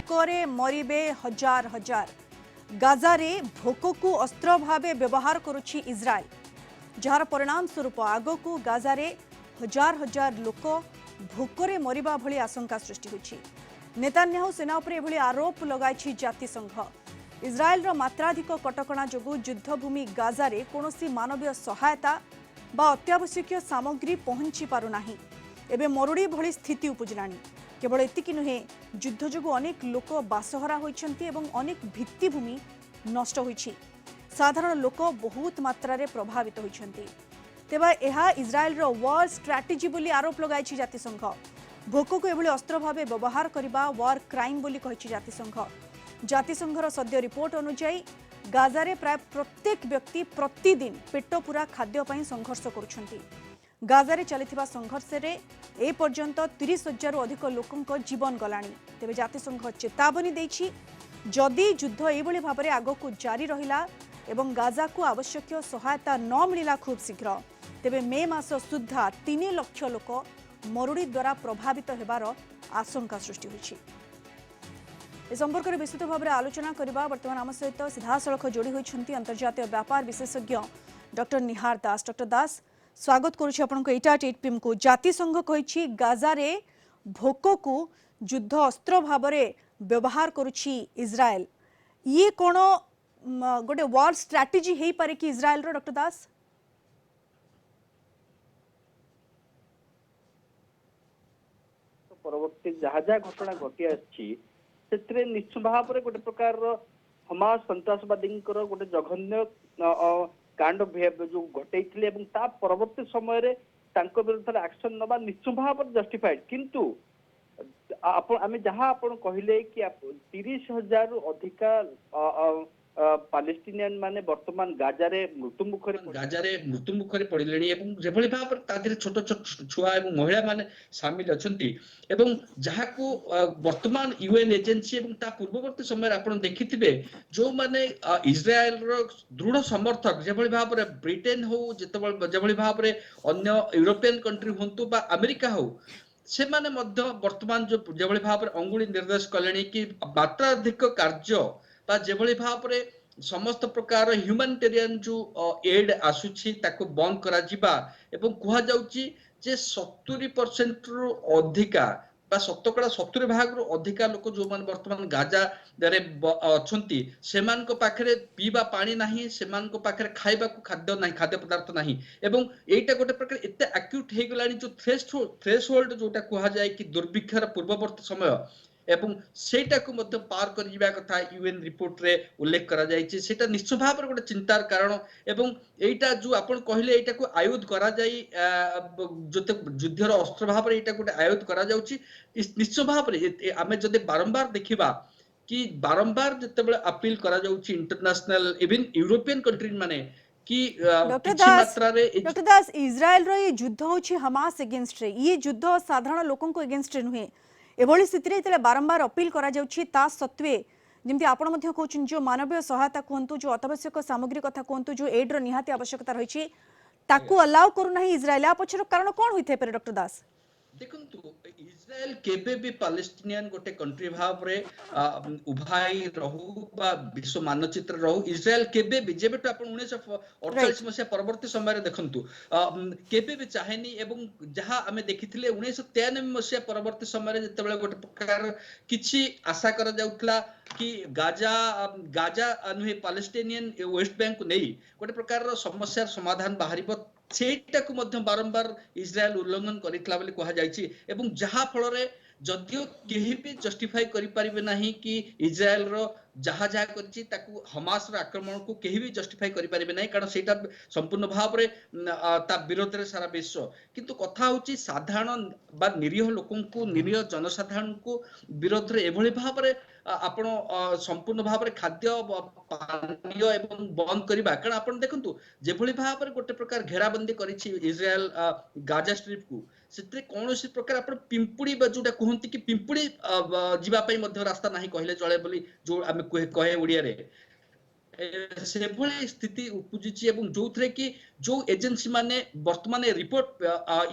भोकरे मरिबे हजार हजार। गाजारे भोक को अस्त्र भावे व्यवहार करुछि इजराइल। जार परिणाम स्वरूप आगकू गाजारे हजार हजार लोक भोकरे मरिबा भली आशंका सृष्टि होछि। नेतान्याहू सेना उपर एभली आरोप लगाइछि जातिसंघ। इजराइल रो मात्राधिक कटकणा जोगु युद्धभूमि गाजारे कोनोसी मानवीय सहायता बा अत्यावश्यक सामग्री पहुंची पारु नाही। एबे मरुड़ी भली स्थिति उपजिलानी। केवल एतिकी नुहे, युद्ध जोगु अनेक लोक बासहरा होइछन्ति एवं अनेक भित्तिभूमि नष्ट होइछि। साधारण लोक बहुत मात्रा प्रभावित होइछन्ति। तेबे एहा इजराइल रो वार स्ट्रैटेजी बोली आरोप लगाइछि जातिसंघ। भोक को एभली अस्त्र भावे व्यवहार करबा वार क्राइम बोली कहिछि जातिसंघ। जातिसंघर सद्य रिपोर्ट अनुसार गाजारे प्राय प्रत्येक व्यक्ति प्रतिदिन पेट पूरा खाद्य पई संघर्ष करुछन्ति। गाजारे चलिथिबा संघर्ष रे ए पर्यंत 30,000 अधिक लोकंक जीवन गलानी। तेबे जातिसंघ चेतावनी दैछि, जदि युद्ध एभली भाबरे आगकू जारी रहिला एवं गाजा को आवश्यक सहायता न मिलिला खूब शीघ्र, तेबे मे मास सुद्धा 3 लाख लोक मरुड़ी द्वारा प्रभावित हेबार आशंका सृष्टि होइछि। ए संपर्क में विस्तृत भाव में आलोचना करबा वर्तमान आम सहित सीधासलख जोड़ी होइछन्ति अंतर्जातीय व्यापार विशेषज्ञ डॉक्टर निहार दास। डॉक्टर दास, स्वागत करुछि आपनको एटा टेटपिम को। जातिसंघ कहिछि गाजारे भोक को युद्ध अस्त्र भाव में व्यवहार करुछि इजराइल। ये कोन गोटे वार स्ट्रैटेजी हेई पारे कि इजराइल रो? डॉक्टर दास, परवर्ती जहाँ जहाँ घटना घटी आछि से निश्चित भाव में गोटे प्रकार हमास सन्तासवादी गोटे जघन्य कांड जो घटे परवर्ती समय विरुद्ध एक्शन नवा निश्चित भाव में जस्टिफाइड। किंतु आम जहाँ आप कहले कि 30,000 अधिका पालेस्टीनियन माने वर्तमान गाजारे मृत्युमुखरे पड़िलेनी एवं जेभली भाव तादिरे छोट छोट छुआ एवं महिला माने शामिल अछंती एवं जहाको वर्तमान यूएन एजेंसी एवं ता पूर्ववर्ती समय आपण देखिथिबे जो माने इजराइल रो दृढ़ समर्थक जेभली भाव रे ब्रिटेन हो जेभली भाव रे अन्य यूरोपियन कंट्री होंतु बा अमेरिका हो से माने मध्य वर्तमान जो जेभली भाव रे अंगुली निर्देश कलेनी कि मात्राधिक कार्य बा जेभली भाव रे समस्त प्रकार ह्यूमैनिटेरियन जो एड आसुछि ताको बंद करा जिबा एवं कुहा जाउछि जे 70% रु अधिका बा 70% रु अधिका लोक जो मान वर्तमान गाजा रे अछंती सेमान को पाखरे पीबा पानी नाही, सेमान को पाखरे खाइबा को खाद्य नाही, खाद्य पदार्थ नाही एवं एटा गोटे प्रकार एते एक्यूट हे गलानी जो थ्रेशोल्ड जोटा कुहा जाय कि दुर्भिक्षर पूर्ववर्ती समय एवं सेटा को मध्य पार कर जिबा कथा यूएन रिपोर्ट रे उल्लेख करा जायछि। सेटा निश्चित भाव रे गोटे चिंतार कारण एवं एटा जो आपण कहले एटा को आयुध करा जाई जते युद्धर अस्त्र भाव रे एटा गोटे आयुध करा जाउछि। निश्चित भाव रे आमे जदे बारंबार देखिबा कि बारंबार जते बेले अपील करा जाउछि इंटरनेशनल इवन यूरोपियन कंट्री माने कि डॉक्टर दास इजराइल रो ये युद्ध होछि हमास अगेंस्ट रे, ये युद्ध साधारण लोकन को अगेंस्ट रे नुहे। एभली स्थिति रे बारंबार अपील करा जाउछि ता सत्वे जेमति आपण मध्य कहउछन जो मानवीय सहायता कोंतु जो अत्यावश्यक सामग्री कथा कोंतु जो एड रो निहाती आवश्यकता रहिछि ताकू अलाउ करू नाही इजराइल। आ पछर कारण कोन होइथे पर डॉक्टर दास? देखंतु इजराइल केबे भी पालेस्टीनियन गोटे कंट्री भाव रे उभाई रहू बा विश्व मानचित्र रहू इजराइल केबे भी जेबे तो आपण 1948 मसिया परवर्ती समय रे देखंतु केबे भी चाहेनी एवं जहां हमें देखिथिले 1993 मसिया परवर्ती समय रे जते बेले गोटे प्रकार किछि आशा करा जाउतला कि गाजा अनुहे पालेस्टीनियन वेस्ट बैंक को नहीं गोटे प्रकार समस्या समाधान बाहरिबो सेटा को मध्य बारंबार इजराइल उल्लंघन करितला बोली कहा जायछि एवं जहा फल रे जदियो केही भी जस्टिफाई करि परिबे नाही कि इजराइल रो जहा जहा करछि ताकू हमास रो आक्रमण को केही भी जस्टिफाई करि परिबे नाही कारण सेटा संपूर्ण भाव रे ता विरोध रे सारा विश्व। किंतु कथा होछि साधारण बा निरीह लोकन को निरीह जनसाधारण को विरोध रे एभली भाव रे आपण संपूर्ण भाव रे खाद्य पानीय एवं बंद करबा कारण आपण देखंतु जेभली भाव रे गोटे प्रकार घेराबंदी करिछि इजराइल गाजा स्ट्रिप को सेते कोनोसी प्रकार आपण पिंपुड़ी जोटा कहंती कि पिंपुड़ी जीवा पई मध्य रास्ता नाही कहले चले बोली जो आमे कहे ओडिया रे ସେଭଳି ସ୍ଥିତି ଉପୁଜିଛି ଏବଂ ଯୋଉଥିରେ କି ଯୋଉ ଏଜେନ୍ସି ମାନେ ବର୍ତ୍ତମାନ ରିପୋର୍ଟ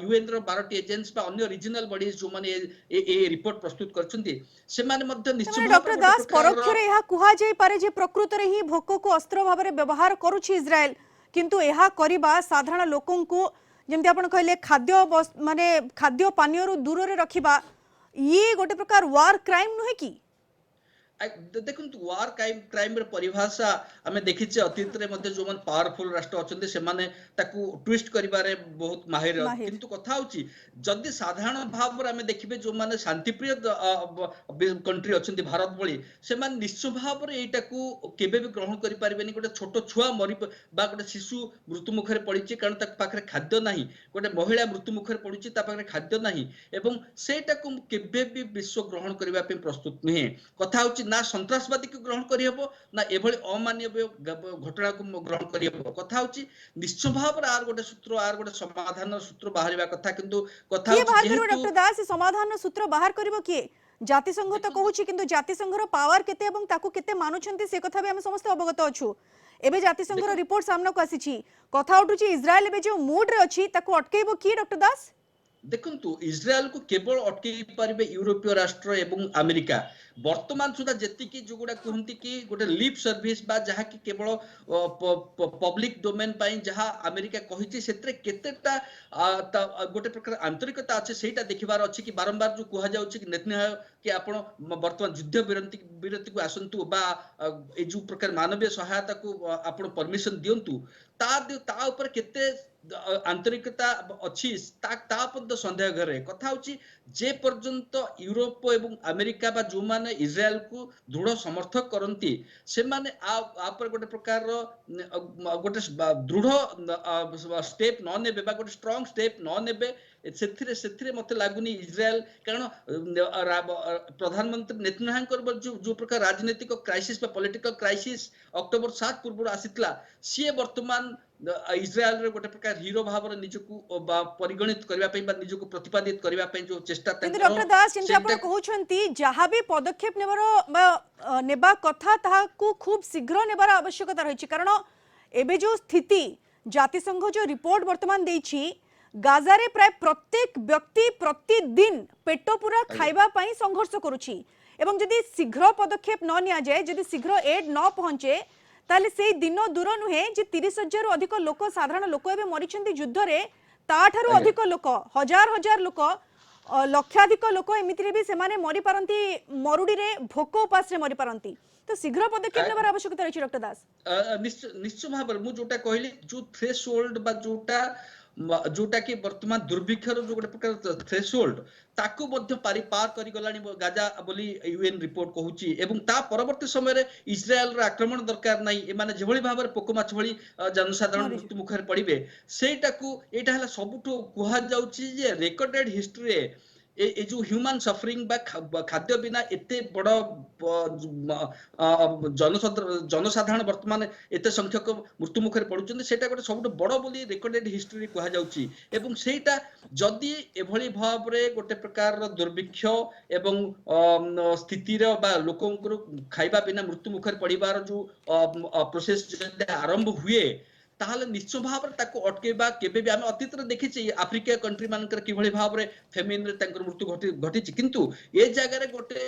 ୟୁଏନ ର 12ଟି ଏଜେନ୍ସି ବା ଅନ୍ୟ ରିଜନାଲ ବଡିଜ ଯୋଉମାନେ ଏ ରିପୋର୍ଟ ପ୍ରସ୍ତୁତ କରିଛନ୍ତି ସେମାନେ ମଧ୍ୟ ନିଶ୍ଚିତ ତାମାନେ ଭାବରେ ଡକ୍ଟର ଗୋଟେ ଦାସ ପ୍ରକାରର ପରୋକ୍ଷରେ ଏହା କୁହାଯାଇପାରେ ଯେ ପ୍ରକୃତରେ ହିଁ ଭୋକକୁ ଅସ୍ତ୍ର ଭାବରେ ବ୍ୟବହାର କରୁଛି ଇସ୍ରାଏଲ, କିନ୍ତୁ ଏହା କରିବା ସାଧାରଣ ଲୋକଙ୍କୁ ଯେମିତି ଆପଣ କହିଲେ ମାନେ ଖାଦ୍ୟ ପାନୀୟରୁ ଦୂରରେ ରଖିବା, ଇଏ ଗୋଟେ ପ୍ରକାର ୱାର କ୍ରାଇମ ନୁହେଁ କି? ଦେଖନ୍ତୁ ୱାର କ୍ରାଇମ ର ପରିଭାଷା ଆମେ ଦେଖିଛେ ଅତୀତରେ ମଧ୍ୟ ଯୋଉମାନେ ପାୱାରଫୁଲ ରାଷ୍ଟ୍ର ଅଛନ୍ତି ସେମାନେ ତାକୁ ଟ୍ୱିଷ୍ଟ କରିବାରେ ବହୁତ ମାହିର, କିନ୍ତୁ କଥା ହଉଛି ଯଦି ସାଧାରଣ ଭାବରେ ଆମେ ଦେଖିବେ ଯୋଉମାନେ ଶାନ୍ତିପ୍ରିୟ କଣ୍ଟ୍ରି ଅଛନ୍ତି ଭାରତ ଭଳି, ସେମାନେ ନିଶ୍ଚୟ ଭାବରେ ଏଇଟାକୁ କେବେ ବି ଗ୍ରହଣ କରିପାରିବେନି। ଗୋଟେ ଛୋଟ ଛୁଆ ବା ଗୋଟେ ଶିଶୁ ମୃତ୍ୟୁ ମୁଖରେ ପଡିଛି କାରଣ ତା ପାଖରେ ଖାଦ୍ୟ ନାହିଁ, ଗୋଟେ ମହିଳା ମୃତ୍ୟୁ ମୁଖରେ ପଡିଛି ତା ପାଖରେ ଖାଦ୍ୟ ନାହିଁ, ଏବଂ ସେଇଟାକୁ କେବେ ବି ବିଶ୍ୱ ଗ୍ରହଣ କରିବା ପାଇଁ ପ୍ରସ୍ତୁତ ନୁହେଁ। କଥା ହଉଛି ନା ସନ୍ତ୍ରାସବାଦୀକୁ ଗ୍ରହଣ କରିହେବ ନା ଏଭଳି ଅମାନବୀୟ ଘଟଣାକୁ ଗ୍ରହଣ କରିହେବ। କଥା ହଉଛି ନିଶ୍ଚୟ ଭାବରେ ଆର ଗୋଟେ ସୂତ୍ର, ଆର ଗୋଟେ ସମାଧାନର ସୂତ୍ର ବାହାରିବା କଥା, କିନ୍ତୁ କଥା କିଏ ହଉଛି ବାହାର କରିବ ଯେହେତୁ ଡକ୍ଟର ଦାସ? ସମାଧାନର ସୂତ୍ର ବାହାର କରିବ କିଏ? ଜାତିସଂଘ ତ କହୁଛି, କିନ୍ତୁ ଜାତିସଂଘର ପାୱାର କେତେ ଏବଂ ତାକୁ କେତେ ମାନୁଛନ୍ତି ସେ କଥା ବି ଆମେ ସମସ୍ତେ ଅବଗତ ଅଛୁ। ଏବେ ଜାତିସଂଘର ରିପୋର୍ଟ ସାମ୍ନାକୁ ଆସିଛି, କଥା ଉଠୁଛି ଇସ୍ରାଏଲ ଏବେ ଯୋଉ ମୁଡରେ ଅଛି ତାକୁ ଅଟକେଇବ କିଏ ଡକ୍ଟର ଦାସ? ଦେଖନ୍ତୁ ଇସ୍ରାଏଲକୁ କେବଳ ଅଟକେଇ ପାରିବେ ୟୁରୋପୀୟ ରାଷ୍ଟ୍ର ଏବଂ ଆମେରିକା। ବର୍ତ୍ତମାନ ସୁଦ୍ଧା ଯେତିକି ଯୋଉଗୁଡା କୁହନ୍ତି କି ଗୋଟେ ଲିପ୍ ସର୍ଭିସ ବା ଯାହାକି କେବଳ ପବ୍ଲିକ ଡୋମେନ ପାଇଁ ଯାହା ଆମେରିକା କହିଛି, ସେଥିରେ କେତେଟା ଗୋଟେ ପ୍ରକାର ଆନ୍ତରିକତା ଅଛି ସେଇଟା ଦେଖିବାର ଅଛି। କି ବାରମ୍ବାର ଯୋଉ କୁହାଯାଉଛି କି ନେତନ୍ୟାହୁ କି ଆପଣ ବର୍ତ୍ତମାନ ଯୁଦ୍ଧ ବିରତିକୁ ଆସନ୍ତୁ ବା ଏଇ ଯୋଉ ପ୍ରକାର ମାନବୀୟ ସହାୟତାକୁ ଆପଣ ପରମିଶନ ଦିଅନ୍ତୁ, ତା ଉପରେ କେତେ ଆନ୍ତରିକତା ଅଛି ତା ମଧ୍ୟ ସନ୍ଦେହ ଘରେ। କଥା ହଉଛି ଯେ ପର୍ଯ୍ୟନ୍ତ ୟୁରୋପ ଏବଂ ଆମେରିକା ବା ଯୋଉମାନେ ଇସ୍ରାଏଲକୁ ଦୃଢ ସମର୍ଥକ କରନ୍ତି ସେମାନେ ଉପରେ ଗୋଟେ ପ୍ରକାରର ଗୋଟେ ଦୃଢ ଷ୍ଟେପ ନ ନେବେ ବା ଗୋଟେ ଷ୍ଟ୍ରଙ୍ଗ ଷ୍ଟେପ ନ ନେବେ, ସେଥିରେ ମତେ ଲାଗୁନି ଇସ୍ରାଏଲ, କାରଣ ପ୍ରଧାନମନ୍ତ୍ରୀ ନେତନ୍ୟାହୁଙ୍କର ଯୋଉ ପ୍ରକାର ରାଜନୈତିକ କ୍ରାଇସିସ ବା ପଲିଟିକାଲ କ୍ରାଇସିସ ଅକ୍ଟୋବର 7 ପୂର୍ବରୁ ଆସିଥିଲା, ସିଏ ବର୍ତ୍ତମାନ ଇସ୍ରାଏଲର ଗୋଟେ ପ୍ରକାର ହିରୋ ଭାବରେ ନିଜକୁ ପରିଗଣିତ କରିବା ପାଇଁ ବା ନିଜକୁ ପ୍ରତିପାଦିତ କରିବା ପାଇଁ ଯୋଉ ଚେଷ୍ଟା କିନ୍ତୁ ତାଙ୍କର, ଡକ୍ଟର ଦାସ ଯେମିତି ଆପଣ କହୁଛନ୍ତି ଯାହା ବି ପଦକ୍ଷେପ ନେବା କଥା ତାହାକୁ খুব ଶୀଘ୍ର ନେବାର ଆବଶ୍ୟକତା ରହିଛି, କାରଣ ଏବେ ଯୋଉ ସ୍ଥିତି ଜାତିସଂଘ ଯୋଉ ରିପୋର୍ଟ ବର୍ତ୍ତମାନ ଦେଇଛି, ଗାଜାରେ ପ୍ରାୟ ପ୍ରତ୍ୟେକ ବ୍ୟକ୍ତି ପ୍ରତିଦିନ ପେଟ ପୁରା ଖାଇବା ପାଇଁ ସଂଘର୍ଷ କରୁଛି, ଏବଂ ଯଦି ଶୀଘ୍ର ପଦକ୍ଷେପ ନ ନିଆଯାଏ, ଯଦି ଶୀଘ୍ର ଏଡ୍ ନ ପହଞ୍ଚେ, ତାহলে সেই দিন দূর নুহে যে 30,000 ଅଧିକ লোক, সাধারণ লোক এবে মরিছন্তি যুদ্ধরে, তাঠারু ଅଧିକ লোক, হাজার হাজার লোক, লক্ষাধিক লোক এমিতিরে বি সেমানে মরি পারন্তি, মরুডিরে ভোক উপাসরে মরি পারন্তি। তো শীঘ্র পদক্ষেপ নেবার আবশ্যকতা রয়েছে ডক্টর দাস। নিশ্চয় ভাবে মু যোটা কহিলি जो थ्रेशोल्ड বা जोटा कि वर्तमान दुर्भिक्षर जो गोटे प्रकार थ्रेशोल्ड ताकू मध्य पार करि गलानी गाजा बोली यूएन रिपोर्ट कहूची, एवं ता परवर्ती समय इस्राएल रा आक्रमण दरकार नाही, एमाने जेभଳି भाबरे पोकमाछ भଳି जनसाधारण मृत्यु मुखरे पड़िबे, सेटाकू एटा हला सबुठो कुहा जाउची जे रेकॉर्डेड हिस्ट्री रे ए जो ह्यूमन सफरिंग बा खाद्य बिना एते बड़ जनसाधारण वर्तमान एते संख्यक मृत्यु मुखरे पड़ुचंदी, सेटा गोटे सबुठो बड़ बोली रेकॉर्डेड हिस्ट्री रे कुहा जाउची। एवं सेटा जदि एभଳି भाबरे गोटे प्रकार दुर्भिक्ष एवं स्थिति रो बा लोकंकर खाइबा बिना मृत्यु मुखरे पड़िबार जो प्रोसेस जदि आरंभ हुए, ताहले निश्चय भाव ताको अटकेबा केबे भी आमे अतीत देखिछि आफ्रिका कंट्री मानकर किभଳି भाव फेमिन रे तांकर मृत्यु घटिछि, किंतु ए जगह रे गोटे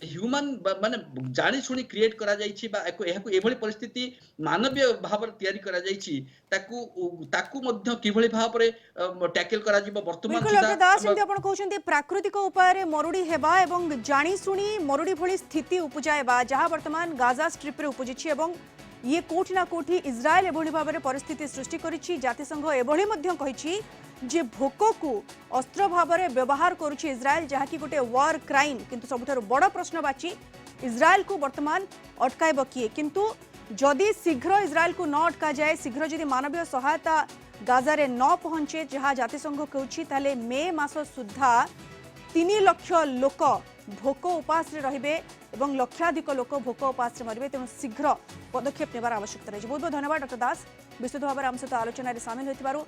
ह्यूमन माने जानी सुनी क्रिएट करा जाइछि बा एहाकू एभଳି परिस्थिति मानवीय भाव तयारी करा जाइछि, ताकू मध्य किभଳି भाव रे टैकल करा जिवो। वर्तमान सुधा दास जेंति आपण कहउछन्ती प्राकृतिक उपाय रे मरुडी हेबा एवं जानी सुनी मरुडी भଳି स्थिति उपजायबा, जहा वर्तमान गाजा स्ट्रिप रे उपजिछि, एवं ये कोठी ना कोठी इस्राएल एभଳି भाबरे परिस्थिति सृष्टि करिछि। जातिसंघ एभଳି मध्य कहिछि जे भोक को अस्त्र भाबरे व्यवहार करुछि इस्राएल, जहा कि गोटे वार क्राइम। किंतु सबुठारु बड़ प्रश्न बाची इस्राएल को वर्तमान अटकाइब किए, किंतु जदि शीघ्र इस्राएल को न अटका जाए, शीघ्र जदि मानवीय सहायता गाजा रे न पहुंचे जहा जातिसंघ कहछि, ताले मे मास सुद्धा 3 लाख लोक भोक उपास रहिबे एवं लक्षाधिक लोक भोक उपास मरबे। तेणु शीघ्र पदक्षेप नेबार आवश्यकता रही। बहुत बहुत धन्यवाद डॉक्टर दास, विस्तृत भाव आम सहित आलोचन सामिल होइतिबारु।